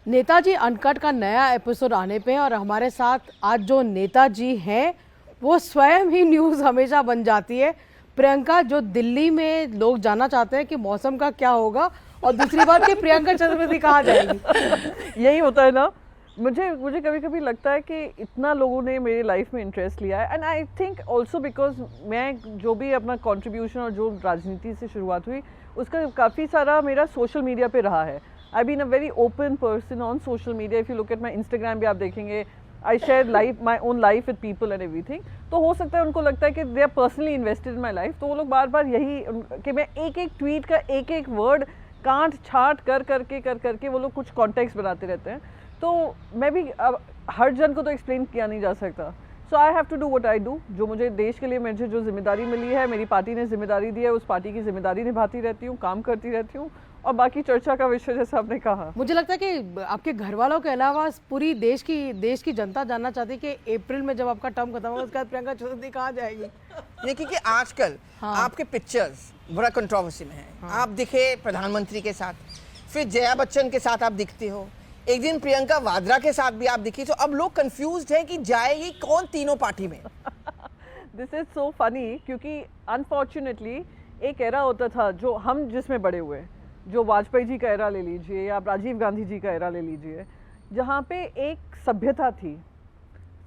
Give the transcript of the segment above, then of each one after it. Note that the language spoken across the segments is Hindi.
नेताजी अनकट का नया एपिसोड आने पे है और हमारे साथ आज जो नेताजी हैं वो स्वयं ही न्यूज़ हमेशा बन जाती है। प्रियंका, जो दिल्ली में लोग जानना चाहते हैं कि मौसम का क्या होगा, और दूसरी बात कि प्रियंका चतुर्वेदी कहाँ जाएगी। यही होता है ना। मुझे कभी कभी लगता है कि इतना लोगों ने मेरी लाइफ में इंटरेस्ट लिया है, and I think also because मैं जो भी अपना कंट्रीब्यूशन और जो राजनीति से शुरुआत हुई उसका काफ़ी सारा मेरा सोशल मीडिया पे रहा है। I been a very open person on social media. If you look at my Instagram भी आप देखेंगे, I share life my own life with people and everything. तो हो सकता है उनको लगता है कि they are personally invested in my life, तो वो लोग बार बार यही कि मैं एक एक ट्वीट का एक एक वर्ड काट छाट कर करके वो लोग कुछ कॉन्टेक्स्ट बनाते रहते हैं। तो मैं भी अब हर जन को तो एक्सप्लेन किया नहीं जा सकता। So I have to do what I do. जो मुझे देश के लिए मुझे जो जिम्मेदारी मिली है, मेरी पार्टी ने जिम्मेदारी दी है, उस पार्टी की जिम्मेदारी निभाती रहती हूँ, काम करती रहती हूँ। और बाकी चर्चा का विषय जैसा आपने कहा, मुझे लगता है कि आपके घर वालों के अलावा पूरी देश की जनता जानना चाहती है कि अप्रैल में जब आपका टर्म खत्म होगा उसके बाद प्रियंका चतुर्वेदी कहाँ जाएगी। ये क्योंकि आजकल आपके पिक्चर्स बड़ा कंट्रोवर्सी में है। आप दिखे प्रधानमंत्री के साथ, फिर जया बच्चन के साथ आप दिखते हो, एक दिन प्रियंका वाड्रा के साथ भी आप दिखी। तो अब लोग कंफ्यूज्ड हैं कि जाएगी कौन तीनों पार्टी में। दिस इज सो फनी, क्योंकि अनफॉर्चुनेटली एक एरा होता था जो हम जिसमें बड़े हुए, जो वाजपेयी जी का एरा ले लीजिए या राजीव गांधी जी का एरा ले लीजिए, जहाँ पे एक सभ्यता थी।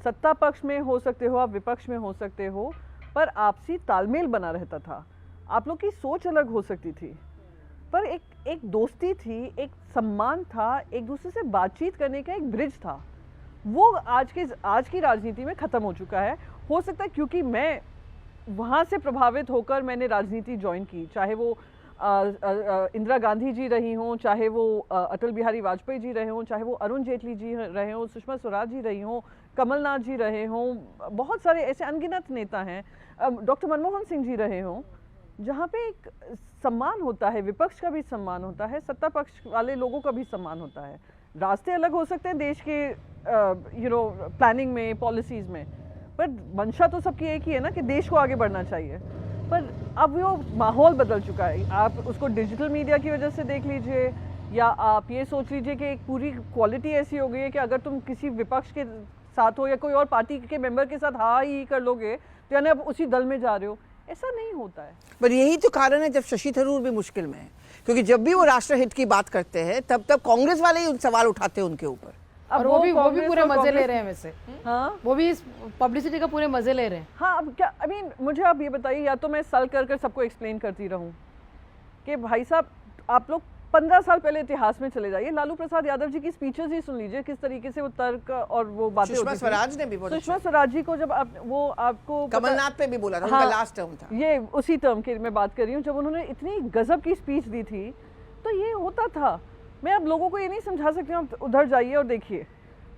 सत्ता पक्ष में हो सकते हो आप, विपक्ष में हो सकते हो, पर आपसी तालमेल बना रहता था। आप लोग की सोच अलग हो सकती थी, पर एक दोस्ती थी, एक सम्मान था, एक दूसरे से बातचीत करने का एक ब्रिज था। वो आज की राजनीति में ख़त्म हो चुका है। हो सकता है क्योंकि मैं वहाँ से प्रभावित होकर मैंने राजनीति ज्वाइन की, चाहे वो इंदिरा गांधी जी रही हों, चाहे वो अटल बिहारी वाजपेयी जी रहे हों, चाहे वो अरुण जेटली जी रहे हों, सुषमा स्वराज जी रही हों, कमलनाथ जी रहे हों, बहुत सारे ऐसे अनगिनत नेता हैं, डॉक्टर मनमोहन सिंह जी रहे हों, जहाँ पे एक सम्मान होता है, विपक्ष का भी सम्मान होता है, सत्ता पक्ष वाले लोगों का भी सम्मान होता है। रास्ते अलग हो सकते हैं देश के प्लानिंग में, पॉलिसीज़ में, पर मंशा तो सबकी एक ही है ना कि देश को आगे बढ़ना चाहिए। पर अब वो माहौल बदल चुका है। आप उसको डिजिटल मीडिया की वजह से देख लीजिए, या आप ये सोच लीजिए कि एक पूरी क्वालिटी ऐसी हो गई है कि अगर तुम किसी विपक्ष के साथ हो या कोई और पार्टी के मेंबर के साथ हाँ ही कर लोगे तो यानी आप उसी दल में जा रहे हो। ऐसा नहीं होता है। पर यही तो कारण है जब शशि थरूर भी मुश्किल में है, क्योंकि जब भी वो राष्ट्रहित की बात करते हैं तब कांग्रेस वाले ही सवाल उठाते हैं उनके ऊपर। और वो भी पूरे मजे ले रहे हैं वैसे। हाँ, वो भी इस पब्लिसिटी का पूरे मजे ले रहे हैं। हाँ, अब क्या आई मीन मुझे आप ये बताइए, या तो मैं सल कर सबको एक्सप्लेन करती रहूं कि भाई साहब आप लोग 15 साल पहले इतिहास में चले जाइए, लालू प्रसाद यादव जी की स्पीचेस ही सुन लीजिए, किस तरीके से वो तर्क और वो बातें होती थी। सुषमा स्वराज ने भी सुषमा स्वराज जी को जब आपको कमलनाथ पे भी बोला था, हाँ, उनका लास्ट टर्म था। ये उसी टर्म की मैं बात कर रही हूँ, जब उन्होंने इतनी गजब की स्पीच दी थी तो ये होता था। मैं अब लोगों को ये नहीं समझा सकती हूँ उधर जाइए और देखिए।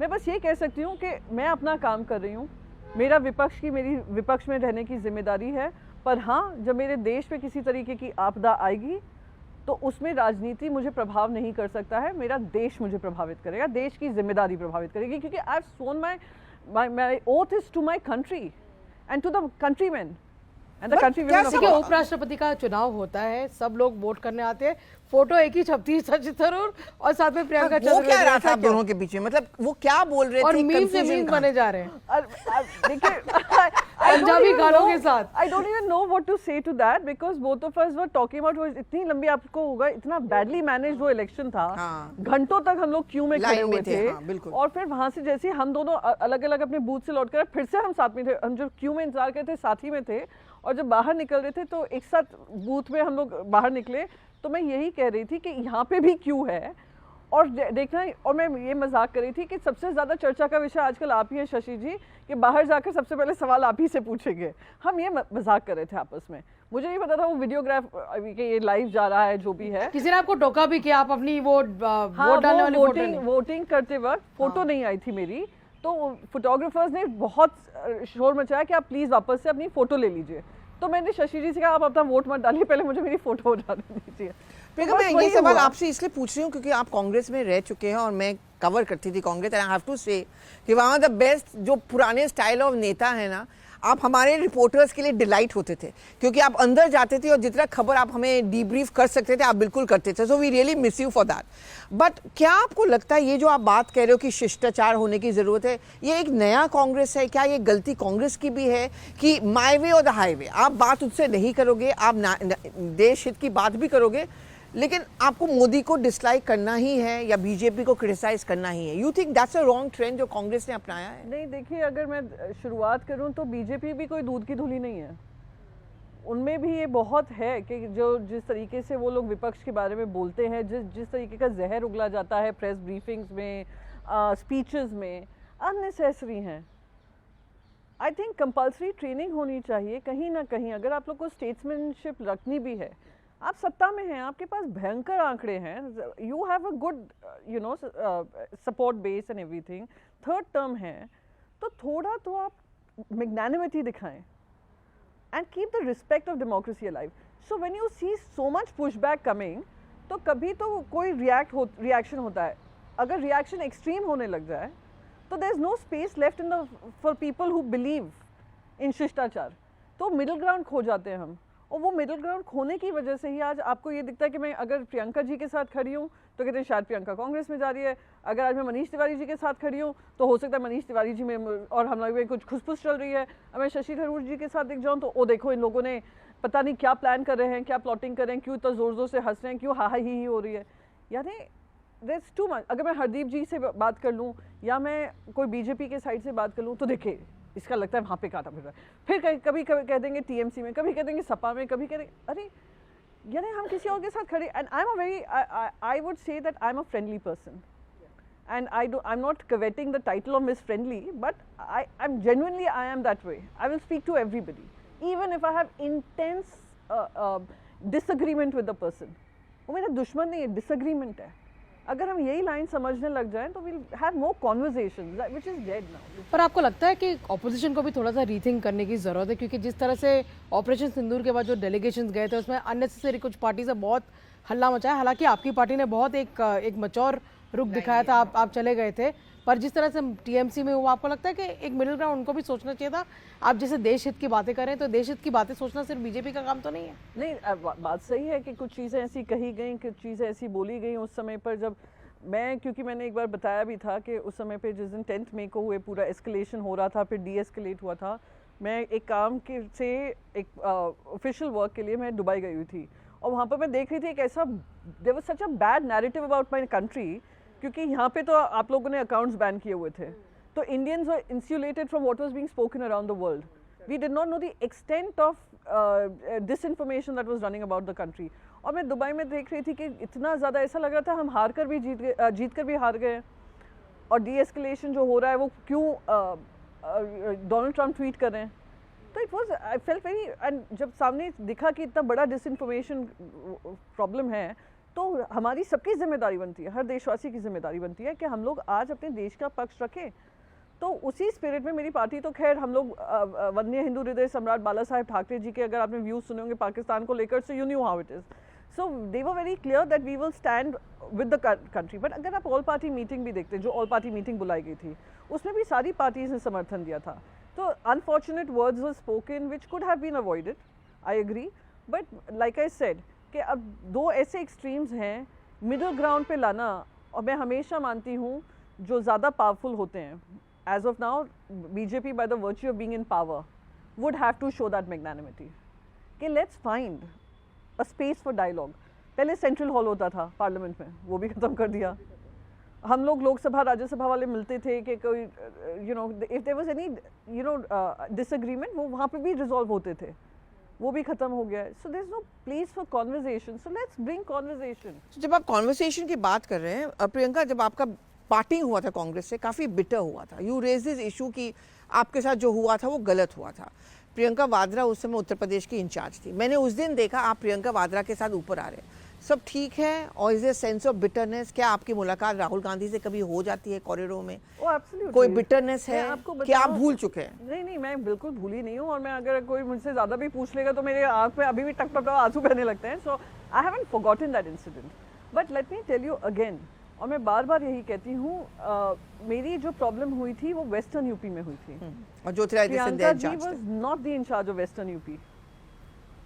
मैं बस ये कह सकती हूँ कि मैं अपना काम कर रही हूँ, मेरी विपक्ष में रहने की जिम्मेदारी है। पर हाँ, जब मेरे देश पे किसी तरीके की आपदा आएगी तो उसमें राजनीति मुझे प्रभाव नहीं कर सकता है, मेरा देश मुझे प्रभावित करेगा, देश की जिम्मेदारी प्रभावित करेगी, क्योंकि I have sworn my oath is to my country and to the countryman and the countryman. उपराष्ट्रपति का चुनाव होता है, सब लोग वोट करने आते हैं, फोटो एक ही छपती है, शशि थरूर और साथ में प्रियंका चतुर्वेदी। वो क्या रहा था आप दोनों के बीच में, मतलब वो क्या बोल रहे थे? और मीम बने जा रहे हैं देखिए पंजाबी गानों के साथ। I don't even know what to say to that because both of us were talking about वो इतनी लंबी, आपको होगा इतना badly managed वो इलेक्शन था। हाँ। घंटों तक हम लोग क्यू में खड़े हुए थे। हाँ, बिल्कुल। और फिर वहां से जैसे हम दोनों अलग अलग अपने बूथ से लौट कर फिर से हम साथ में थे, हम जो क्यू में इंतजार करते थे साथ ही में थे, और जब बाहर निकल रहे थे तो एक साथ बूथ में हम लोग बाहर निकले। तो मैं यही कह रही थी कि यहाँ पे भी क्यू है और देखना, और मैं ये मजाक कर रही थी कि सबसे ज़्यादा चर्चा का विषय आजकल आप ही है शशि जी, कि बाहर जाकर सबसे पहले सवाल आप ही से पूछेंगे। हम ये मजाक कर रहे थे आपस में। मुझे नहीं पता था वो वीडियोग्राफ कि ये लाइव जा रहा है, जो भी है। किसी ने आपको टोका भी किया, आप अपनी वोट डालने वाली वोटिंग करते वक्त फोटो नहीं आई थी मेरी, तो फोटोग्राफर्स ने बहुत शोर मचाया कि आप प्लीज़ वापस से अपनी फ़ोटो ले लीजिए। तो मैंने शशि जी से कहा आप अपना वोट मत डालिए, पहले मुझे मेरी फोटो उठाने दीजिए। मैं ये सवाल आपसे इसलिए पूछ रही हूँ क्योंकि आप कांग्रेस में रह चुके हैं और मैं कवर करती थी Congress, and I have to say कि वहाँ द बेस्ट जो पुराने स्टाइल ऑफ नेता है ना, आप हमारे रिपोर्टर्स के लिए डिलाइट होते थे, क्योंकि आप अंदर जाते थे और जितना खबर आप हमें डीब्रीफ कर सकते थे आप बिल्कुल करते थे। So we really miss you for that. But क्या आपको लगता है ये जो आप बात कह रहे हो कि शिष्टाचार होने की ज़रूरत है, ये एक नया कांग्रेस है? क्या ये गलती कांग्रेस की भी है कि माई वे और द हाईवे, आप बात उससे नहीं करोगे, आप देश हित की बात भी करोगे, लेकिन आपको मोदी को डिसलाइक करना ही है या बीजेपी को क्रिटिसाइज करना ही है? You think that's a wrong trend जो कांग्रेस ने अपनाया है? नहीं, देखिए, अगर मैं शुरुआत करूं तो बीजेपी भी कोई दूध की धुली नहीं है। उनमें भी ये बहुत है कि जो जिस तरीके से वो लोग विपक्ष के बारे में बोलते हैं, जिस तरीके का जहर उगला जाता है प्रेस ब्रीफिंग्स में, स्पीचेस में, अननेसेसरी हैं। आई थिंक कंपल्सरी ट्रेनिंग होनी चाहिए कहीं ना कहीं। अगर आप लोग को स्टेट्समैनशिप रखनी भी है, आप सत्ता में हैं, आपके पास भयंकर आंकड़े हैं, you have a good support base and everything, third term है, तो थोड़ा तो आप मैग्नानिमिटी दिखाएं and keep the respect of democracy alive. So when you see so much pushback coming, तो कभी तो कोई रिएक्शन होता है। अगर रिएक्शन एक्सट्रीम होने लग जाए तो there is no space left in the for people who believe in शिष्टाचार, तो मिडिल ग्राउंड खो जाते हैं हम। और वो मिडिल ग्राउंड खोने की वजह से ही आज आपको ये दिखता है कि मैं अगर प्रियंका जी के साथ खड़ी हूँ तो कहते हैं शायद प्रियंका कांग्रेस में जा रही है, अगर आज मैं मनीष तिवारी जी के साथ खड़ी हूँ तो हो सकता है मनीष तिवारी जी में और हम लोग में कुछ खुसफुस चल रही है। अब मैं शशि थरूर जी के साथ दिख जाऊँ तो ओ देखो इन लोगों ने पता नहीं क्या प्लान कर रहे हैं, क्या प्लॉटिंग कर रहे हैं, क्यों इतना जोर जोर से हंस रहे हैं, क्यों हा ही हो रही है। यानी दैट्स टू मच। अगर मैं हरदीप जी से बात कर लूँ या मैं कोई बीजेपी के साइड से बात कर लूँ तो देखिए इसका लगता है वहाँ पे काटा फिर रहा है, फिर कभी कह देंगे टीएमसी में, कभी कह देंगे सपा में, कभी कह देंगे अरे यानी हम किसी और के साथ खड़े। And I am a very I would say that I am a friendly person and I'm not coveting the title of Miss Friendly, but I'm genuinely I am that way. I will speak to everybody, even if I have intense disagreement with the person. वो मेरा दुश्मन नहीं है, disagreement है। अगर हम यही लाइन समझने लग जाएं तो we'll have more conversations, which is dead now. पर आपको लगता है कि ऑपोजिशन को भी थोड़ा सा रीथिंक करने की ज़रूरत है, क्योंकि जिस तरह से ऑपरेशन सिंदूर के बाद जो डेलीगेशंस गए थे उसमें अननेसेसरी कुछ पार्टी से बहुत हल्ला मचाया। हालांकि आपकी पार्टी ने बहुत एक मैच्योर रुख दिखाया था, आप चले गए थे, पर जिस तरह से टीएमसी में हुआ, आपको लगता है कि एक मिडिल ग्राउंड उनको भी सोचना चाहिए था? आप जैसे देश हित की बातें करें तो देश हित की बातें सोचना सिर्फ बीजेपी का काम तो नहीं है? नहीं, बात सही है कि कुछ चीज़ें ऐसी कही गई, कुछ चीज़ें ऐसी बोली गई उस समय पर, जब क्योंकि मैंने एक बार बताया भी था कि उस समय पे जिस दिन 10 मई को हुए पूरा एस्केलेशन हो रहा था, फिर डीएस्केलेट हुआ था, मैं एक काम के से एक ऑफिशियल वर्क के लिए मैं दुबई गई हुई थी और वहाँ पर मैं देख रही थी एक ऐसा there was such a bad narrative about my country, क्योंकि यहाँ पे तो आप लोगों ने अकाउंट्स बैन किए हुए थे, तो Indians were insulated from what was being spoken around the world. We did not know the extent of disinformation that was running about the country. और मैं दुबई में देख रही थी कि इतना ज़्यादा ऐसा लग रहा था हम हार कर भी जीत कर भी हार गए, और डी एस्केलेशन जो हो रहा है वो क्यों डोनाल्ड ट्रम्प ट्वीट कर रहे हैं। तो it was I felt very, and जब सामने दिखा कि इतना बड़ा डिसइंफॉर्मेशन प्रॉब्लम है तो हमारी सबकी जिम्मेदारी बनती है, हर देशवासी की जिम्मेदारी बनती है कि हम लोग आज अपने देश का पक्ष रखें। तो उसी स्पिरिट में मेरी पार्टी तो खैर हम लोग वन्य हिंदू हृदय सम्राट बाला साहेब ठाकरे जी के अगर आपने व्यूज़ सुने होंगे पाकिस्तान को लेकर, so you knew how it is, so they were very clear that we will stand with the country. But अगर आप ऑल पार्टी मीटिंग भी देखते, जो ऑल पार्टी मीटिंग बुलाई गई थी उसमें भी सारी पार्टीज ने समर्थन दिया था। तो unfortunate words were spoken which could have been avoided, I agree, but like I said कि अब दो ऐसे एक्सट्रीम्स हैं, मिडिल ग्राउंड पे लाना, और मैं हमेशा मानती हूँ जो ज़्यादा पावरफुल होते हैं, as of now BJP by the virtue of being in power would have to show that magnanimity कि let's find a space for dialogue। पहले सेंट्रल हॉल होता था पार्लियामेंट में, वो भी ख़त्म कर दिया। हम लोग लोकसभा राज्यसभा वाले मिलते थे कि कोई you know if there was any you know disagreement वो वहाँ पे भी रिजॉल्व होते थे, वो भी खत्म हो गया है। So there is no place for conversation, so let's bring conversation. जब आप कॉन्वर्सेशन की बात कर रहे हैं प्रियंका, जब आपका पार्टिंग हुआ था कांग्रेस से, काफ़ी बिटर हुआ था, यू रेज दिस इशू कि आपके साथ जो हुआ था वो गलत हुआ था। प्रियंका वाड्रा उस समय उत्तर प्रदेश की इंचार्ज थी, मैंने उस दिन देखा आप प्रियंका वाड्रा के साथ ऊपर आ रहे हैं, सब ठीक है? और is a sense of bitterness? क्या आपकी मुलाकात राहुल गांधी से कभी हो जाती है कॉरिडोर में? कोई बिटरनेस है कि आप भूल चुके हैं? नहीं, मैं बिल्कुल भूली नहीं हूँ, और मैं अगर कोई मुझसे ज़्यादा भी पूछ लेगा तो मेरे आँख में अभी भी टक टक आंसू बहने लगते हैं। So I haven't forgotten that incident, but let me tell you again, और मैं बार बार यही कहती हूँ, मेरी जो प्रॉब्लम हुई थी वो वेस्टर्न यूपी में हुई थी। और Jyotiraditya Priyanka ji Scindia was not the in charge of Western UP.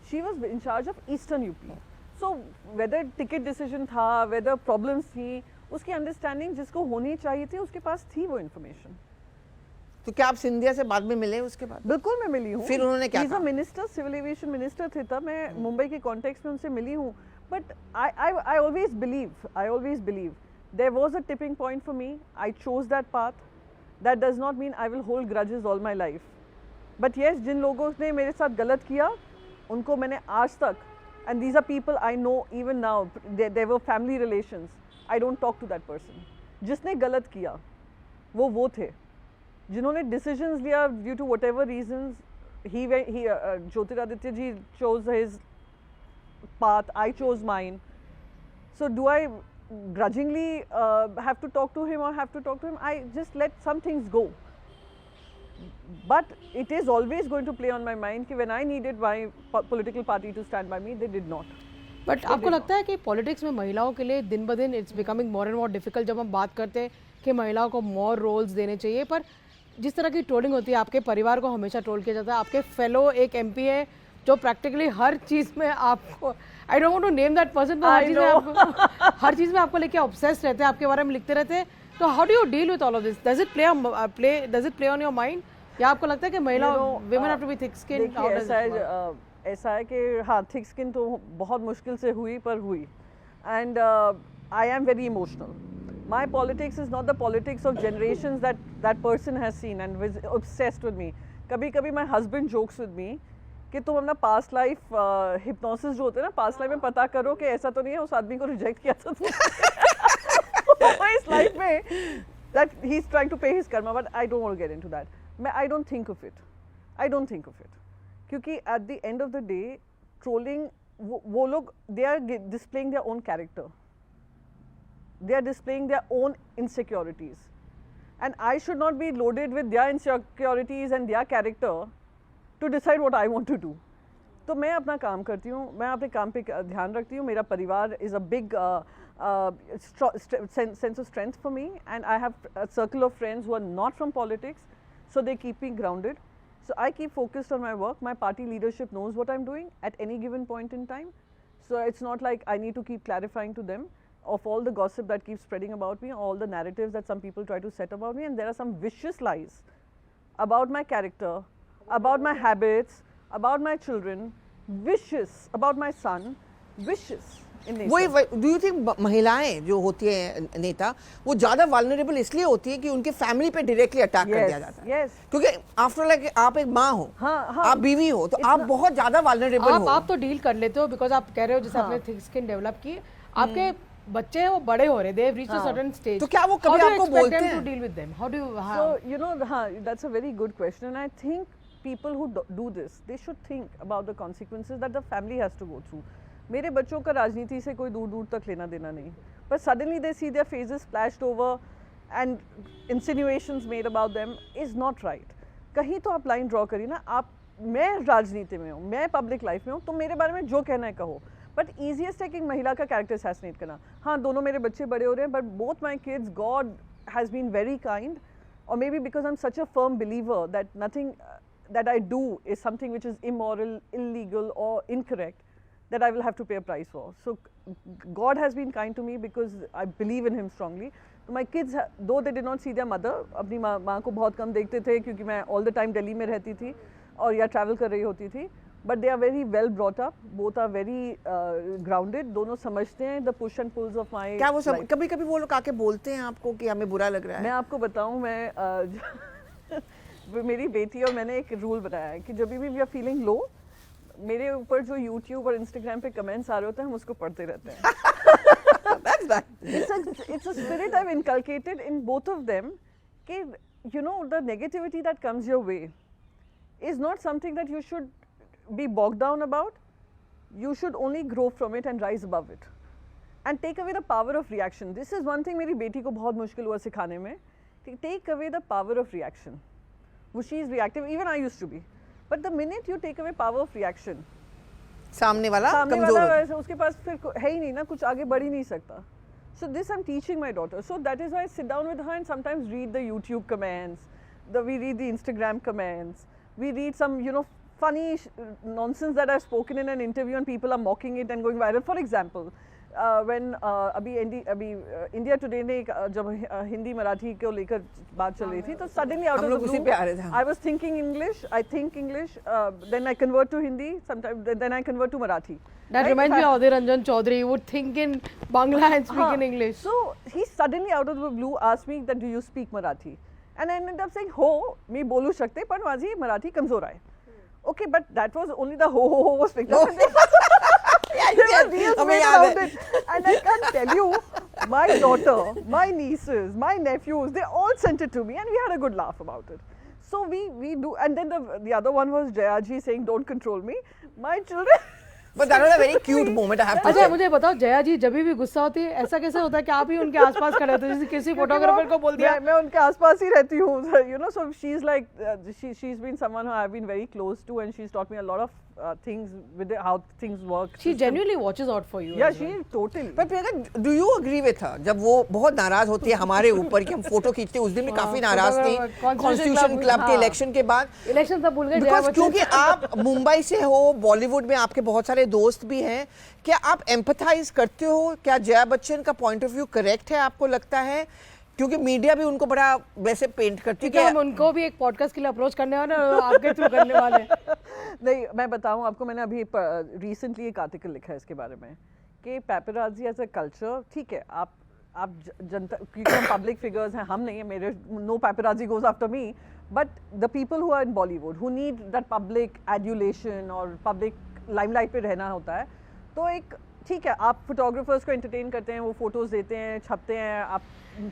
She was in charge of Eastern UP. So whether ticket decision था, whether problems थी, उसकी अंडरस्टैंडिंग जिसको होनी चाहिए थी उसके पास थी वो इन्फॉर्मेशन। तो क्या आप सिंधिया से बाद में मिले उसके बाद? बिल्कुल मैं मिली हूँ। फिर उन्होंने क्या कहा? मिनिस्टर, सिविल एविएशन मिनिस्टर थे तब, मैं मुंबई के कॉन्टेक्स्ट में उनसे मिली हूँ। But I always believe there was a tipping point for me. I chose that path. That does not mean I will hold grudges all my life. But yes, जिन लोगों ने मेरे साथ गलत किया उनको मैंने आज तक, and these are people I know even now, there were family relations, I don't talk to that person. जिसने गलत किया वो थे जिन्होंने decisions लिया due to whatever reasons. Jyotiraditya ji chose his path, I chose mine. So do I grudgingly have to talk to him or have to talk to him? I just let some things go. But it is always going to play on my mind कि when I needed my political party to stand by me, they did not. But आपको लगता है कि पॉलिटिक्स में महिलाओं के लिए दिन ब दिन it's becoming more and more difficult, जब हम बात करते हैं कि महिलाओं को मोर रोल्स देने चाहिए, पर जिस तरह की ट्रोलिंग होती है, आपके परिवार को हमेशा ट्रोल किया जाता है, आपके फेलो एक एमपी है जो प्रैक्टिकली हर चीज़ में आपको, I don't want to name that person, हर चीज़ में आपको लेके ऑब्सेस्ड रहते हैं, आपके बारे में लिखते रहते हैं, तो how do you deal with all of this? Does it play on your mind, या आपको लगता है कि महिला women have to be thick skinned? ऐसा है कि हाँ, थिक स्किन तो बहुत मुश्किल से हुई, पर हुई। And I am very emotional. My politics is not the politics of generations that person has seen and was obsessed with me. कभी my husband jokes with me कि तुम अपना past life hypnosis जो होते हैं ना, past life में पता करो कि ऐसा तो नहीं है उस आदमी को reject किया था तुमने इस life में, that he's trying to pay his karma, but I don't want to get into that. I don't think of it. क्योंकि at the end of the day trolling, वो लोग they are displaying their own character. They are displaying their own insecurities, and I should not be loaded with their insecurities and their character to decide what I want to do. तो मैं अपना काम करती हूँ, मैं अपने काम पे ध्यान रखती हूँ. मेरा परिवार is a big sense of strength for me, and I have a circle of friends who are not from politics, so they keep me grounded. So I keep focused on my work. My party leadership knows what I'm doing at any given point in time, so it's not like I need to keep clarifying to them of all the gossip that keeps spreading about me, all the narratives that some people try to set about me, and there are some vicious lies about my character, about my habits, about my children, vicious, about my son, vicious in nature. Do you think महिलाएं जो होती है नेता, वो ज्यादा वाल्नरेबल इसलिए होती है कि उनके फैमिली पे डायरेक्टली अटैक कर दिया जाता है? Yes. क्योंकि आफ्टर लाइक आप एक माँ हो, हाँ. आप बीवी हो, तो आप बहुत ज्यादा वाल्नरेबल हो. आप तो डील कर लेते हो, बिकॉज आप कह रहे हो जैसे आपने थिक स्किन डेवलप की, आपके बच्चे हैं वो बड़े हो रहे, they have reached a certain stage. तो क्या वो कभी आपको बोलते हैं? How do you expect them to deal with them? How do you? So you know, that's a very good question, and I think people who do this, they should think about the consequences that the family has to go through. मेरे बच्चों का राजनीति से कोई दूर दूर तक लेना देना नहीं, but suddenly they see their faces splashed over and insinuations made about them is not right. कहीं तो आप लाइन ड्रॉ करिए ना. आप, मैं राजनीति में हूँ, मैं पब्लिक लाइफ में हूँ, तो मेरे बारे में जो कहना है कहो, बट ईजिएस्ट है कि एक महिला का कैरेक्टर असैसिनेट करना. हाँ, दोनों मेरे बच्चे बड़े हो रहे हैं, but both my kids, God has been very kind, और maybe because I am such a firm believer that nothing that I do is something which is immoral, illegal or incorrect, that I will have to pay a price for. So God has been kind to me because I believe in him strongly. So my kids, though they did not see their mother, अपनी माँ को बहुत कम देखते थे क्योंकि मैं all the time दिल्ली में रहती थी और या travel कर रही होती थी, but they are very well brought up. Both are very grounded. दोनों समझते हैं the push and pulls of my क्या वो life. कभी-कभी वो लोग आके बोलते हैं आपको कि हमें बुरा लग रहा है? मैं आपको बताऊं, मैं मेरी बेटी और मैंने एक रूल बनाया है कि जब भी वी आर फीलिंग लो, मेरे ऊपर जो YouTube और Instagram पे कमेंट्स आ रहे होते हैं, हम उसको पढ़ते रहते हैं. That's right. It's a spirit I've inculcated in both of them. कि you know, the negativity that comes your way is not something that you should be bogged down about. You should only grow from it and rise above it and take away the power of reaction. This is one thing मेरी बेटी को बहुत मुश्किल हुआ सिखाने में. Take away the power of reaction. She is reactive, even I used to be. But the minute you take away power of reaction, सामने वाला कमजोर उसके पास फिर है ही नहीं ना, कुछ आगे बढ़ ही नहीं सकता. So this I'm teaching my daughter. So that is why I sit down with her and sometimes read the YouTube comments, we read the Instagram comments, we read some, you know, funny nonsense that I've spoken in an interview and people are mocking it and going viral. For example, when India Today ने जब हिंदी मराठी को लेकर बात चल रही थी तो suddenly out of the blue I was thinking English, I think English, then I convert to Hindi, sometimes then I convert to Marathi. That reminds me of Adhir Ranjan Chaudhary would think in Bangla and speak in English. So he suddenly out of the blue asked me that do you speak Marathi? And I ended up saying हो मी बोलू शकते पण माझी मराठी कमजोर आहे. Okay, but that was only the ho was picked up. There were reels made around it. And I can't tell you, my daughter, my nieces, my nephews, they all sent it to me and we had a good laugh about it. So we do, and then the other one was Jayaji saying don't control me. My children But that was a very cute moment, I have to अच्छा say. मुझे बताओ जया जी जब भी गुस्सा होती है ऐसा कैसे होता है कि आप ही उनके आसपास खड़े होते हैं जैसे किसी फोटोग्राफर को बोल दिया मैं उनके आसपास ही रहती हूँ, you know, so she's like she's been someone who I've been very close to and she's taught me a lot of things with how things work. She genuinely watches out for you. Yeah, she totally. पर Priyanka, do you agree with her? जब वो बहुत नाराज होती है हमारे ऊपर कि हम फोटो खींचते हैं, उस दिन भी काफी नाराज थी कॉन्स्टिट्यूशन क्लब के इलेक्शन के बाद. इलेक्शन सब भूल गए Because क्योंकि आप मुंबई से हो, बॉलीवुड में आपके बहुत सारे दोस्त भी हैं, क्या आप एम्पथाइज करते हो? क्या जया बच्चन का पॉइंट ऑफ व्यू करेक्ट है आपको लगता है? क्योंकि मीडिया भी उनको बड़ा वैसे पेंट करती है. हम उनको भी एक पॉडकास्ट के लिए अप्रोच करने वाले हैं, आपके थ्रू करने वाले हैं. नहीं, मैं बताऊं आपको, मैंने अभी रिसेंटली एक आर्टिकल लिखा है इसके बारे में कि पैपराजी एज अ कल्चर, ठीक है, आप जनता, क्योंकि हम पब्लिक फिगर्स हैं, हम नहीं है, मेरे no paparazzi goes after me, but the people who are in Bollywood who need that public adulation और पब्लिक लाइमलाइट पे रहना होता है, तो एक ठीक है, आप फोटोग्राफर्स को एंटरटेन करते हैं, वो फोटोज़ देते हैं, छपते हैं, आप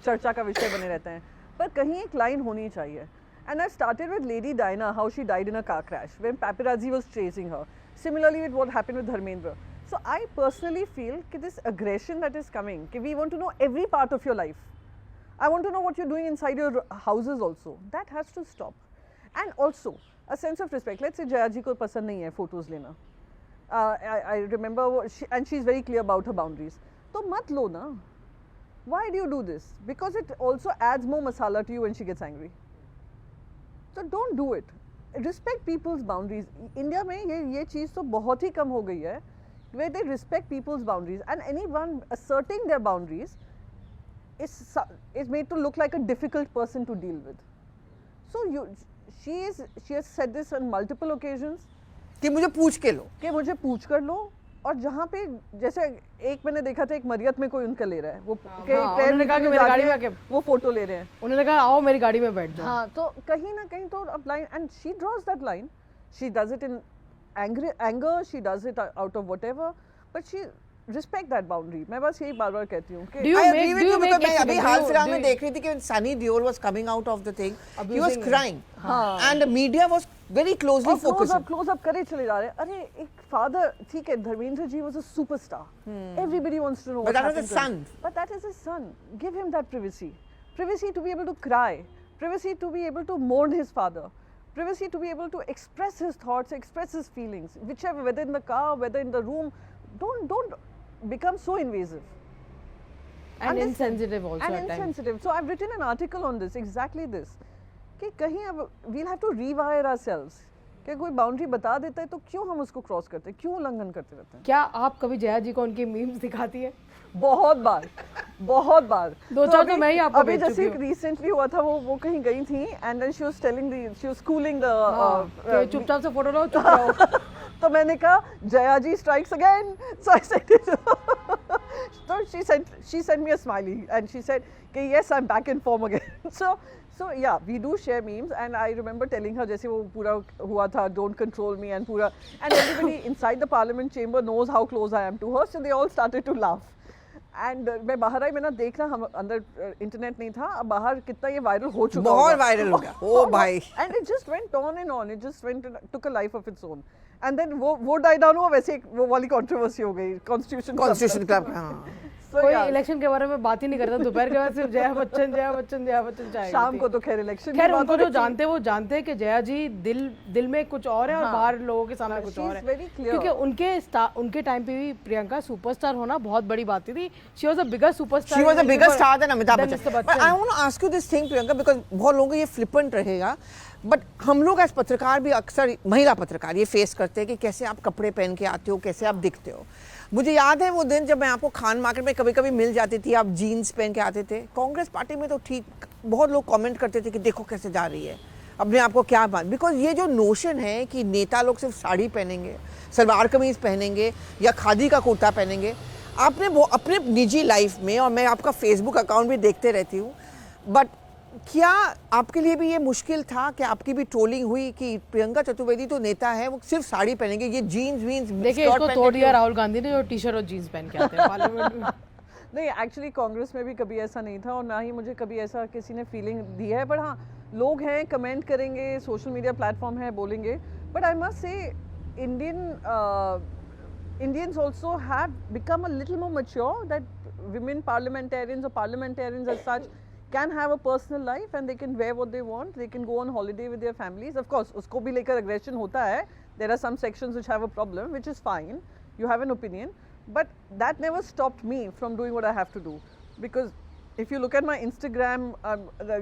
चर्चा का विषय बने रहते हैं, पर कहीं एक लाइन होनी चाहिए. And I started with Lady Diana, how she died in a car crash when paparazzi was chasing her. Similarly with what happened with Dharmendra. So I personally feel that this aggression that is coming, that we want to know every part of your life. I want to know what you're doing inside your houses also. That has to stop. And also a sense of respect. Let's say Jaya ji ko pasand nahi hai photos lena. I remember, and she's very clear about her boundaries. So mat lo na. Why do you do this? Because it also adds more masala to you when she gets angry. So don't do it. Respect people's boundaries. India में ये चीज़ तो बहुत ही कम हो गई है, where they respect people's boundaries, and anyone asserting their boundaries is made to look like a difficult person to deal with. So she has said this on multiple occasions. कि मुझे पूछ के लो, कि मुझे पूछ कर लो, और जहाँ पे जैसे एक मैंने देखा था, एक मरियत में कोई उनका ले रहा है, वो उन्होंने कहा कि मेरी गाड़ी में आके वो फोटो ले रहे हैं, उन्होंने कहा आओ मेरी गाड़ी में बैठ जाओ. हाँ, तो कहीं ना कहीं तो अब line, and she draws that line, she does it in anger, she does it out of whatever, but she respect that boundary. मैं बस यही बार बार कहती हूँ कि I agree with you, because मैं अभी हाल फिलहाल में देख रही थी कि Sunny Deol was coming out of the thing, he was crying, and the media was very closely focusing. Close up करे चले जा रहे हैं. अरे एक फादर, ठीक है, Dharmendra ji was a superstar. Everybody wants to know. But that was his son. But that is his son. Give him that privacy. Privacy to be able to cry. Privacy to be able to mourn his father. Privacy to be able to express his thoughts, express his feelings, whichever, whether in the car, whether in the room. Don't become so invasive. And insensitive also And at times. insensitive. So I've written an article on this, exactly this. कि कहीं अब we'll have to rewire ourselves. कि कोई बाउंड्री बता देता है तो क्यों हम उसको क्रॉस करते हैं, क्यों उल्लंघन करते रहते हैं? क्या आप कभी जया जी को उनकी मीम्स दिखाती है? बहुत बार, बहुत बार. दो चार तो मैं ही आपको अभी भेज चुकी जैसे हूँ. रिसेंटली हुआ था, वो कहीं गई थी, and then she was schooling the. कि चुपचाप से फोटो लो, चुप रहो. तो मैंने कहा जया जी strikes again. So I said it. So she sent me a smiley and she said, okay, yes, I'm back in form again. So yeah, we do share memes, and I remember telling her जैसे वो पूरा हुआ था, don't control me, and पूरा, and everybody inside the parliament chamber knows how close I am to her, so they all started to laugh. And मैं बाहर आई, मैंने देखना, हम अंदर इंटरनेट नहीं था, अब बाहर कितना ये वायरल हो चुका, बहुत वायरल हो गया, ओ भाई. And it just went on and on, it just took a life of its own. And then वो डाई डाउन हुआ, वैसे वो वाली कंट्रोवर्सी हो गई कॉन्स्टिट्यूशन क्लब। हाँ कोई इलेक्शन के बारे में बात ही नहीं करता, दोपहर के बाद सिर्फ जया बच्चन जया बच्चन जया बच्चन चाहिए। शाम को तो खैर इलेक्शन, खैर उनको जो जानते हैं वो जानते हैं कि जया जी दिल में कुछ और है और बाहर लोगों के सामने कुछ और है, क्योंकि उनके टाइम पे भी प्रियंका सुपरस्टार होना बहुत बड़ी बात थी। She was a bigger superstar, she was a bigger star than Amitabh Bachchan. But I want to ask you this thing Priyanka, because बहुत लोगों को ये फ्लिपेंट रहेगा, बट हम लोग एज पत्रकार भी अक्सर, महिला पत्रकार, ये फेस करते हैं कि कैसे आप कपड़े पहन के आते हो, कैसे आप दिखते हो। मुझे याद है वो दिन जब मैं आपको खान मार्केट में कभी कभी मिल जाती थी, आप जीन्स पहन के आते थे। कांग्रेस पार्टी में तो ठीक, बहुत लोग कमेंट करते थे कि देखो कैसे जा रही है, अपने आप को क्या बात, बिकॉज ये जो नोशन है कि नेता लोग सिर्फ साड़ी पहनेंगे, सलवार कमीज पहनेंगे या खादी का कुर्ता पहनेंगे। आपने वो अपने निजी लाइफ में, और मैं आपका फेसबुक अकाउंट भी देखते रहती हूँ, बट क्या आपके लिए भी ये मुश्किल था कि आपकी भी ट्रोलिंग हुई कि प्रियंका चतुर्वेदी तो नेता है, वो सिर्फ साड़ी पहनेंगे, ये जीन्स वीन्स? देखिए इसको तोड़ दिया राहुल गांधी ने जो टी-शर्ट और जीन्स पहन के आते हैं पार्लियामेंट में। नहीं, एक्चुअली कांग्रेस में भी कभी ऐसा नहीं था और ना ही मुझे कभी ऐसा किसी ने फीलिंग दी है। बट हाँ, लोग हैं, कमेंट करेंगे, सोशल मीडिया प्लेटफॉर्म है, बोलेंगे। But I must say Indians also have become a little more mature, that women parliamentarians or parliamentarians as such can have a personal life and they can wear what they want, they can go on holiday with their families. Of course, usko bhi lekar aggression hota hai. There are some sections which have a problem, which is fine. You have an opinion, but that never stopped me from doing what I have to do. Because if you look at my Instagram,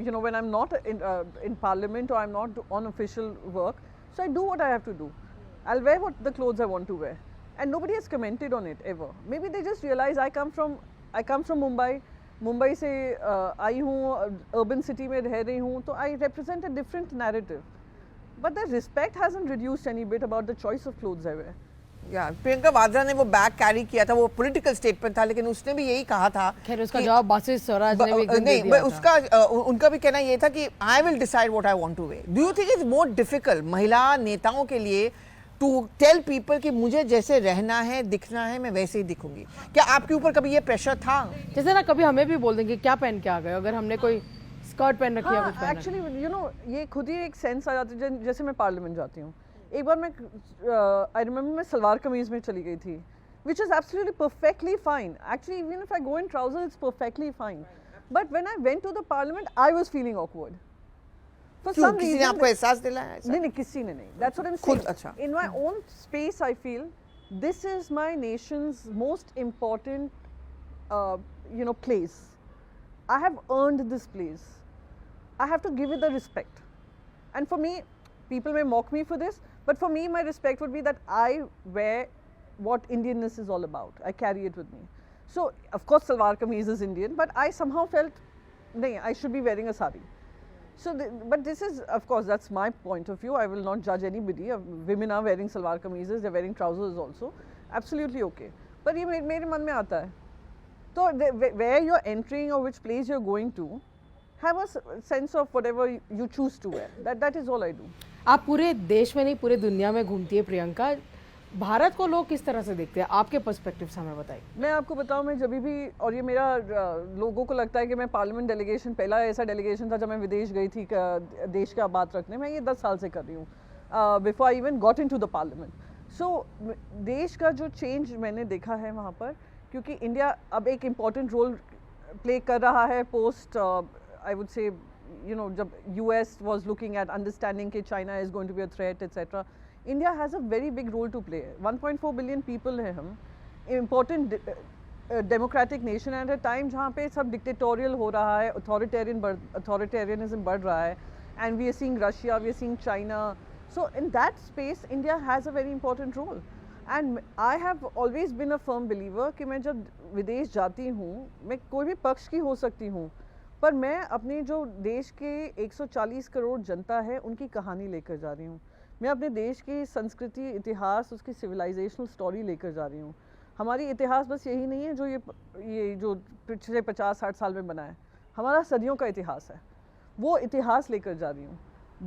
you know, when I'm not in parliament or I'm not on official work, so I do what I have to do. I'll wear what the clothes I want to wear. And nobody has commented on it ever. Maybe they just realize I come from Mumbai. Mumbai से आई हूँ, अर्बन सिटी में रह रही हूँ, तो I represent a different narrative, but the respect hasn't reduced any bit about the choice of clothes I wear. यार प्रियंका वाड्रा ने वो बैग कैरी किया था, वो पॉलिटिकल स्टेटमेंट था, लेकिन उसने भी यही कहा था। खैर उसका जवाब बासित स्वराज ने भी दे दिया था। उसका उनका भी कहना ये था कि I will decide what I want to wear. Do you think it's more difficult महिला नेताओं के लिए टू टेल पीपल कि मुझे जैसे रहना है, दिखना है, मैं वैसे ही दिखूंगी? क्या आपके ऊपर कभी ये प्रेशर था? जैसे ना कभी हमें भी बोल देंगे क्या पहन के आ गए, अगर हमने कोई स्कर्ट पहन रखी है, कुछ पहन एक्चुअली यू नो ये खुद ही एक सेंस आ जाती है। जैसे मैं पार्लियामेंट जाती हूँ, एक बार मैं आई रिमेंबर मैं सलवार कमीज में चली गई थी, which is absolutely perfectly fine. Actually even if I go in trouser it's perfectly fine, but when I went to the parliament I was feeling awkward. For some किसी reason, ने आपको एहसास दिलाया ऐसा? नहीं, किसी ने नहीं। That's what I'm saying. अच्छा। In my own space, I feel this is my nation's most important, place. I have earned this place. I have to give it the respect. And for me, people may mock me for this, but for me, my respect would be that I wear what Indianness is all about. I carry it with me. So, of course, salwar kameez is Indian, but I somehow felt, no, I should be wearing a sari. So, but this is, of course, that's my point of view. I will not judge anybody. Women are wearing salwar kameezes, they're wearing trousers also. Absolutely okay. But ये मेरे मन में आता है. So, where you're entering or which place you're going to, have a sense of whatever you choose to wear. That is all I do. आप पूरे देश में नहीं, पूरे दुनिया में घूमती है प्रियंका। भारत को लोग किस तरह से देखते हैं, आपके पर्सपेक्टिव से हमें बताइए। मैं आपको बताऊं, मैं जब भी, और ये मेरा लोगों को लगता है कि मैं पार्लियामेंट डेलीगेशन, पहला ऐसा डेलीगेशन था जब मैं विदेश गई थी देश का बात रखने, मैं ये 10 साल से कर रही हूँ, before I even got into the parliament. So देश का जो चेंज मैंने देखा है वहाँ पर, क्योंकि इंडिया अब एक इम्पॉर्टेंट रोल प्ले कर रहा है post, I would say, you know, जब US was looking at understanding कि China is going to be a threat, etc. India has a very big role to play. 1.4 billion people हैं हम, important democratic nation at a time जहाँ पे सब dictatorial हो रहा है, authoritarianism बढ़ रहा है, and we are seeing Russia, we are seeing China. So in that space, India has a very important role. And I have always been a firm believer कि मैं जब विदेश जाती हूँ, मैं कोई भी पक्ष की हो सकती हूँ, पर मैं अपने जो देश के 140 करोड़ जनता है उनकी कहानी लेकर जा रही हूँ। मैं अपने देश की संस्कृति, इतिहास, उसकी सिविलाइजेशनल स्टोरी लेकर जा रही हूँ। हमारी इतिहास बस यही नहीं है जो ये जो पिछले 50-60 साल में बना है, हमारा सदियों का इतिहास है। वो इतिहास लेकर जा रही हूँ,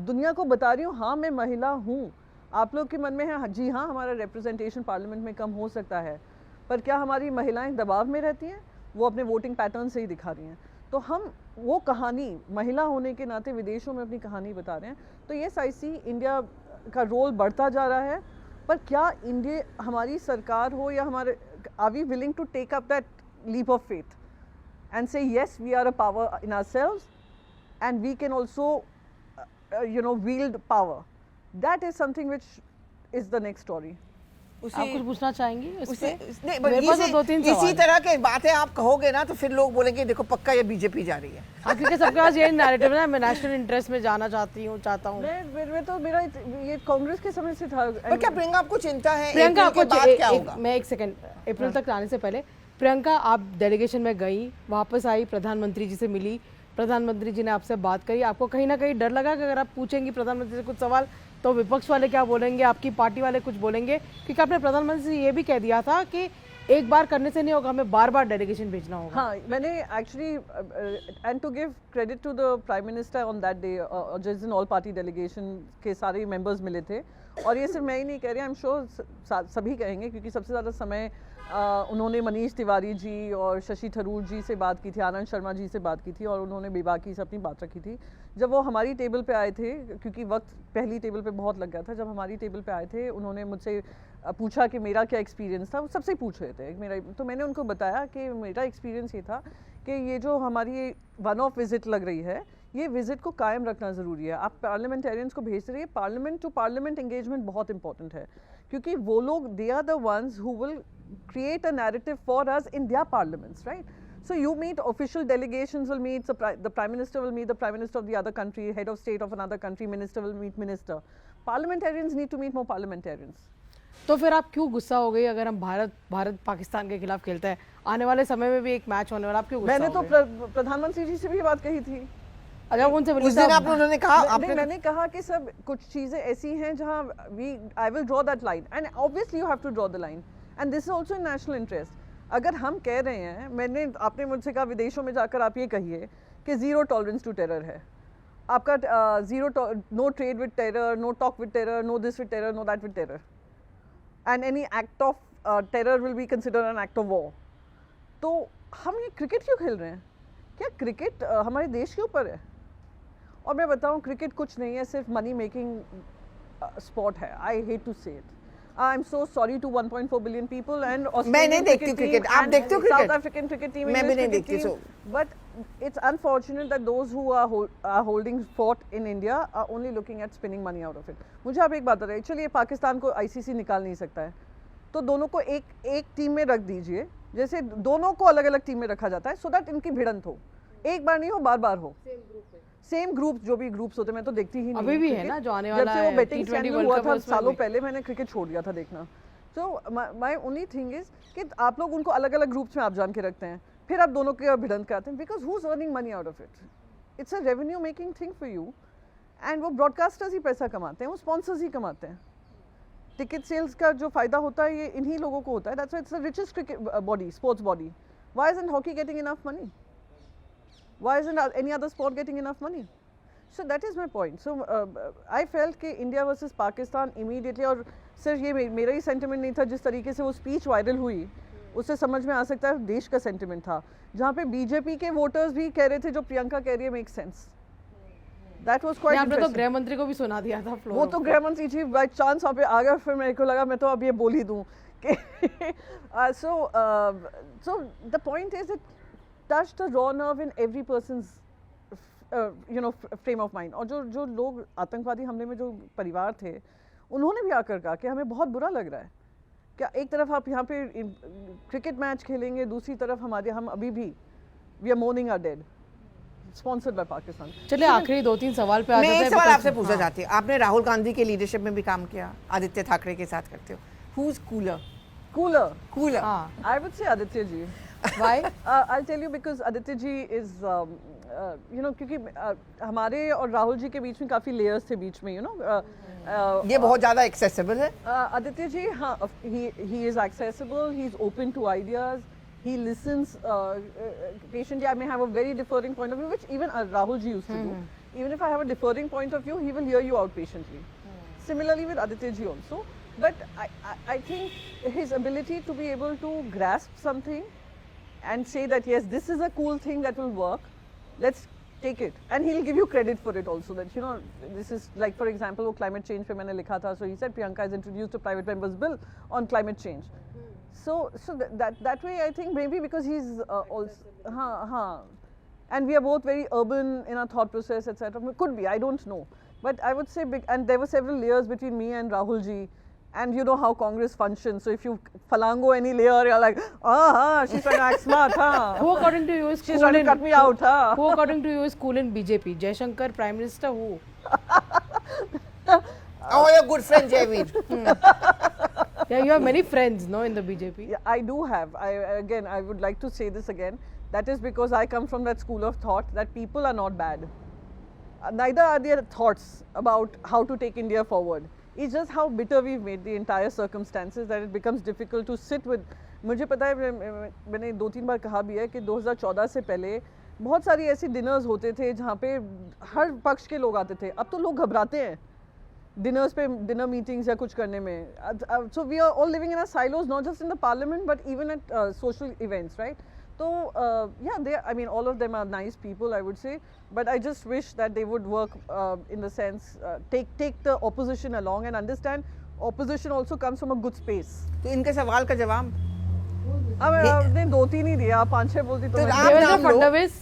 दुनिया को बता रही हूँ, हाँ मैं महिला हूँ। आप लोग के मन में है जी हाँ, हमारा रिप्रेजेंटेशन पार्लियामेंट में कम हो सकता है, पर क्या हमारी महिलाएं दबाव में रहती हैं? वो अपने वोटिंग पैटर्न से ही दिखा रही हैं। तो हम वो कहानी, महिला होने के नाते विदेशों में अपनी कहानी बता रहे हैं। तो ये साइसी इंडिया का रोल बढ़ता जा रहा है, पर क्या इंडिया हमारी सरकार हो या हमारे are we willing to take up that leap of faith and say yes we are a power in ourselves and we can also wield power. That is something which is the next story. आप कुछ पूछना चाहेंगी इस पे? नहीं, मेरे पास तो दो तीन इसी सवाल तरह के बातें आप कहोगे ना तो फिर लोग बोलेंगे देखो पक्का ये बीजेपी जा रही है। हाँ, क्योंकि सबके पास ये नैरेटिव है, मैं नेशनल इंटरेस्ट में जाना चाहता हूँ। मैं तो मेरा ये कांग्रेस के समय से था। पर क्या प्रियंका आपको चिंता है प्रियंका अप्रैल के आपको बाद क्या होगा? मैं एक सेकंड, अप्रैल तक आने से पहले प्रियंका आप डेलीगेशन में गई, वापस आई, प्रधानमंत्री जी से मिली, प्रधानमंत्री जी ने आपसे बात करी, आपको कहीं ना कहीं डर लगा कि अगर आप पूछेंगी प्रधानमंत्री से कुछ सवाल तो विपक्ष वाले क्या बोलेंगे, आपकी पार्टी वाले कुछ बोलेंगे? क्योंकि आपने प्रधानमंत्री से ये भी कह दिया था कि एक बार करने से नहीं होगा, हमें बार बार डेलीगेशन भेजना होगा। हाँ, मैंने actually and to give credit to the prime minister on that day, जिस दिन ऑल पार्टी डेलीगेशन के सारे मेंबर्स मिले थे, और ये सिर्फ मैं ही नहीं कह रही, आई एम श्योर सभी कहेंगे, क्योंकि सबसे ज़्यादा समय उन्होंने मनीष तिवारी जी और शशि थरूर जी से बात की थी, आनंद शर्मा जी से बात की थी, और उन्होंने बेबाकी से अपनी बात रखी थी। जब वो हमारी टेबल पे आए थे, क्योंकि वक्त पहली टेबल पे बहुत लग गया था, जब हमारी टेबल पे आए थे उन्होंने मुझसे पूछा कि मेरा क्या एक्सपीरियंस था, वो सबसे पूछ रहे थे मेरा, तो मैंने उनको बताया कि मेरा एक्सपीरियंस ये था कि ये जो हमारी वन ऑफ विजिट लग रही है, ये विजिट को कायम रखना ज़रूरी है। आप पार्लियामेंटेरियंस को भेज रही है, पार्लियामेंट टू पार्लियामेंट एंगेजमेंट बहुत इंपॉर्टेंट है, क्योंकि वो लोग they are the ones who will create a narrative for us in their parliaments, right? So you meet official delegations will meet, the prime minister will meet the prime minister of the other country, head of state of another country, minister will meet minister. Parliamentarians need to meet more parliamentarians. तो फिर आप क्यों गुस्सा हो गई? अगर हम भारत पाकिस्तान के खिलाफ खेलते हैं, आने वाले समय में भी एक मैच होने वाला, आप क्यों गुस्सा मैंने हो तो प्रधानमंत्री जी से भी बात कही थी। अगर उनसे उस दिन आप उन्होंने कहा, मैंने कहा कि सब कुछ चीजें ऐसी हैं जहां I will draw that line, and obviously you have to draw the line. And this is also in national interest. अगर हम कह रहे हैं, आपने मुझसे कहा विदेशों में जाकर आप ये कहिए कि ज़ीरो टॉलरेंस टू टेरर है, आपका no trade with terror, no talk with terror, no this with terror, no that with terror, and any act of terror will be considered an act of war. तो हम ये क्रिकेट क्यों खेल रहे हैं? क्या क्रिकेट हमारे देश के ऊपर है? और मैं बताऊँ, क्रिकेट कुछ नहीं है, सिर्फ मनी मेकिंग स्पॉट है। आई हेट टू से it. I'm so sorry to 1.4 billion people and मैं नहीं देखती क्रिकेट, आप देखते हो cricket? South African cricket team, मैं भी नहीं देखती, team, but it's unfortunate that those who are holding fort in India are only looking at spinning money out of it. मुझे आप एक बात बताइए, चलिए पाकिस्तान को ICC निकाल नहीं सकता है, तो दोनों को एक टीम में रख दीजिए, जैसे दोनों को अलग अलग टीम में रखा जाता है, so that इनकी भिड़ंत हो, एक बार नहीं हो, बार बार हो, सेम ग्रुप, जो भी ग्रुप्स होते, मैं तो देखती ही नहीं। अभी भी है ना जो आने वाला है, जब से वो बेटिंग स्कैंडल हुआ था सालों में पहले, मैंने क्रिकेट छोड़ दिया था देखना। So my only thing is कि आप लोग उनको अलग अलग ग्रुप्स में आप जान के रखते हैं, फिर आप दोनों के भिड़ंत कराते हैं, because who is earning money out of it? It's a revenue making thing for you, and वो ब्रॉडकास्टर्स ही पैसा कमाते हैं, वो स्पॉन्सर्स ही कमाते हैं। टिकट सेल्स का जो फायदा होता है ये इन्हीं लोगों को होता है। That's why it's the richest cricket body, sports body. Why isn't hockey getting enough money? Why isn't any other sport getting enough money? So that is my point. So I felt कि इंडिया वर्सेस पाकिस्तान इमीडिएटली, और सिर्फ ये मेरा ही सेंटिमेंट नहीं था, जिस तरीके से वो स्पीच वायरल हुई उससे समझ में आ सकता है देश का सेंटिमेंट था, जहाँ पे बीजेपी के वोटर्स भी कह रहे थे जो प्रियंका कह रही है make sense. That was quite आपने तो interesting. गृह मंत्री को भी सुना दिया था फ्लोर। वो तो गृह मंत्री जी बाई चांस वहाँ पे आ गया, फिर मेरे को लगा मैं तो अब ये बोल ही दूँ कि so the point is it touched the raw nerve in every person's frame of mind. और जो लोग आतंकवादी हमले में जो परिवार थे, उन्होंने भी आकर कहा कि हमें बहुत बुरा लग रहा है, क्या एक तरफ आप यहाँ पे क्रिकेट मैच खेलेंगे, दूसरी तरफ हम अभी भी we are mourning our dead, sponsored by Pakistan. चलिए आखिरी 2-3 सवाल पे आ मैं जाते हैं। एक सवाल आपसे पूछना चाहती हूँ, आपने राहुल गांधी के लीडरशिप में भी काम किया, आदित्य ठाकरे के साथ करते हो, who is cooler? I would say Aditya ji. Why? I'll tell you because Aditya ji is क्योंकि हमारे और राहुल जी के बीच में काफ़ी लेयर्स थे बीच में, ये बहुत ज़्यादा एक्सेसिबल है। आदित्य जी, हाँ, he is accessible, he is open to ideas, he listens patiently. I may have a very differing point of view, which even Rahul ji used to do. Even if I have a differing point of view, he will hear you out patiently. Similarly with Aditya ji also. But I think his ability to be able to grasp something and say that yes, this is a cool thing that will work, let's take it, and he'll give you credit for it also. That you know, this is like, for example, वो climate change पे मैंने लिखा था. So he said Priyanka has introduced a private member's bill on climate change. So that way I think maybe because he's also and we are both very urban in our thought process, etc. Could be, I don't know, but I would say big. And there were several layers between me and Rahul ji. And you know how Congress functions. So if you falango any layer, you're like, she's trying to act smart, Who according to you is she's cool trying to in, cut me out, Who according to you is cool in BJP? Jaishankar, Prime Minister, who? Oh, your good friend Jaiveer. Yeah, you have many friends, no, in the BJP. Yeah, I do have. I would like to say this again. That is because I come from that school of thought that people are not bad. Neither are their thoughts about how to take India forward. It's just how bitter we've made the entire circumstances that it becomes difficult to sit with. मुझे पता है, मैंने 2-3 बार कहा भी है कि 2014 से पहले बहुत सारी ऐसी डिनर्स होते थे जहाँ पे हर पक्ष के लोग आते थे. अब तो लोग घबराते हैं डिनर्स पे, डिनर मीटिंग्स या कुछ करने में. So we are all living in our silos, not just in the parliament but even at social events, right? So yeah, I mean, all of them are nice people, I would say, but I just wish that they would work in the sense, take the opposition along and understand opposition also comes from a good space. तो इनके सवाल का जवाब अब आपने 2-3 ही दिया, 5-6 बोलती तो मैं- आप Devendra नाम लो. Fadnavis.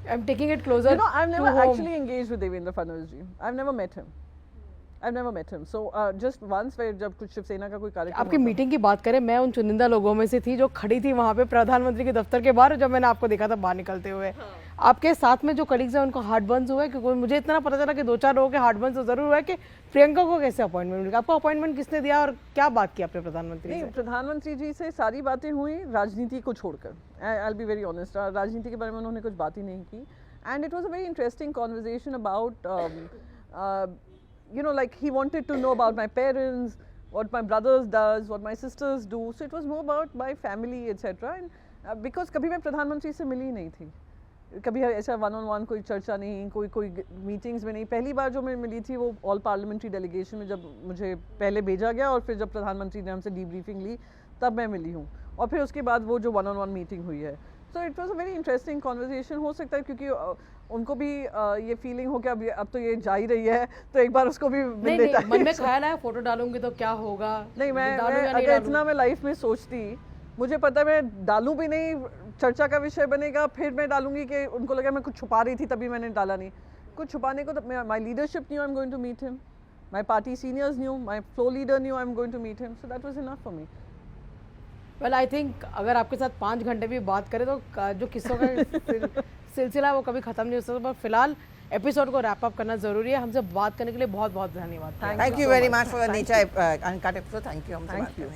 I'm taking it closer You know, I've never to home. actually engaged with Devendra Fadnavis ji. I've never met him. So just once where जब कुछ शिवसेना का कोई कार्यक्रम आपकी होता- मीटिंग की बात करें, मैं उन चुनिंदा लोगों में से थी जो खड़ी थी वहाँ पे प्रधानमंत्री के दफ्तर के बाहर, जब मैंने आपको देखा था बाहर निकलते हुए. आपके साथ में जो कलीग्स हैं उनको हार्ट बर्न्स हुआ है? क्योंकि मुझे इतना पता चला कि 2-4 लोगों के हार्ट बर्न्स तो जरूर हुआ है कि प्रियंका को कैसे अपॉइंटमेंट मिला. आपको अपॉइंटमेंट किसने दिया और क्या बात की आपने प्रधानमंत्री नहीं, से? प्रधानमंत्री जी से सारी बातें हुई राजनीति को छोड़कर. I'll be very honest, राजनीति के बारे में उन्होंने कुछ बात ही नहीं की. And it was a very interesting conversation about you know, like he wanted to know about my parents, what my brothers does, what my sisters do. So it was more about my family, etc. And because कभी मैं प्रधानमंत्री से मिली नहीं थी, कभी ऐसा 1-on-1 कोई चर्चा नहीं, कोई मीटिंग्स में नहीं. पहली बार जो मैं मिली थी वो ऑल पार्लियामेंट्री डेलीगेशन में, जब मुझे पहले भेजा गया और फिर जब प्रधानमंत्री ने हमसे डीब्रीफिंग ली तब मैं मिली हूँ. और फिर उसके बाद वो जो 1-on-1 मीटिंग हुई है. So it was a very interesting conversation. हो सकता है क्योंकि उनको भी ये फीलिंग हो कि अब तो ये जा ही रही है, तो एक बार उसको भी मिल लेता है. मन में ख्याल आया फोटो डालूंगी तो क्या होगा? नहीं, मैं डालूं या नहीं अगर डालूं? इतना मैं लाइफ में सोचती, मुझे पता है मैं डालूं भी नहीं, चर्चा का विषय बनेगा, फिर मैं डालूंगी कि उनको लगा मैं कुछ छुपा रही थी तभी मैंने डाला नहीं. कुछ छुपाने को तो my leadership knew I am going to meet him, my party seniors knew, my floor leader knew I am going to meet him. So that was enough for me. Well I think अगर आपके साथ 5 घंटे भी बात करें तो जो किस्सों का सिलसिला है वो कभी खत्म नहीं हो सकता. पर फिलहाल एपिसोड को रैप अप करना जरूरी है. हमसे बात करने के लिए बहुत बहुत धन्यवाद. Thank you very much for the nature uncut episode. Thank you. Thank you.